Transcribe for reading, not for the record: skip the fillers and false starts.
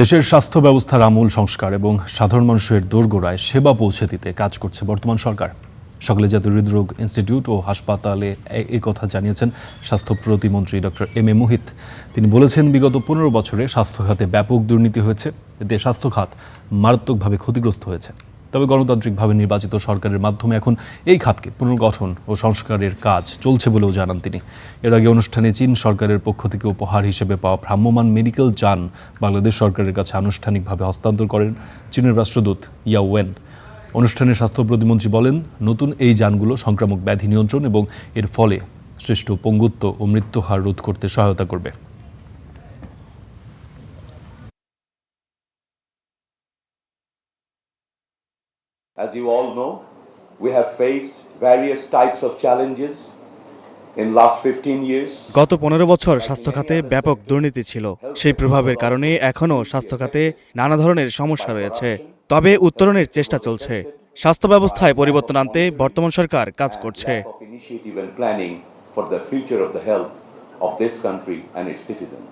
দেশের স্বাস্থ্য ব্যবস্থার আমূল সংস্কার এবং সাধারণ মানুষের দোরগোড়ায় সেবা পৌঁছে দিতে কাজ করছে বর্তমান সরকার। সকালে জাতীয় হৃদরোগ ইনস্টিটিউট ও হাসপাতালে এই কথা জানিয়েছেন স্বাস্থ্য প্রতিমন্ত্রী ডক্টর এম এ মুহিত। তিনি বলেছেন, বিগত 15 বছরে স্বাস্থ্য খাতে ব্যাপক দুর্নীতি হয়েছে, এতে স্বাস্থ্য খাত মারাত্মকভাবে ক্ষতিগ্রস্ত হয়েছে। তবে গণতান্ত্রিকভাবে নির্বাচিত সরকারের মাধ্যমে এখন এই খাতকে পুনর্গঠন ও সংস্কারের কাজ চলছে বলেও জানান তিনি। এর আগে অনুষ্ঠানে চীন সরকারের পক্ষ থেকে উপহার হিসেবে পাওয়া ভ্রাম্যমাণ মেডিকেল যান বাংলাদেশ সরকারের কাছে আনুষ্ঠানিকভাবে হস্তান্তর করেন চীনের রাষ্ট্রদূত ইয়া ওয়েন। অনুষ্ঠানে স্বাস্থ্য প্রতিমন্ত্রী বলেন, নতুন এই যানগুলো সংক্রামক ব্যাধি নিয়ন্ত্রণ এবং এর ফলে সৃষ্ট পঙ্গুত্ব ও মৃত্যুহার রোধ করতে সহায়তা করবে। As you all know, we have faced various types of challenges in last 15 years. গত 15 বছর স্বাস্থ্য খাতে ব্যাপক দুর্নীতি ছিল। সেই প্রভাবের কারণে এখনও স্বাস্থ্য খাতে নানা ধরনের সমস্যা রয়েছে। তবে উত্তরণের চেষ্টা চলছে। স্বাস্থ্য ব্যবস্থায় পরিবর্তন আনতে বর্তমান সরকার কাজ করছে। Initiative and planning for the future of the health of this country and its citizens.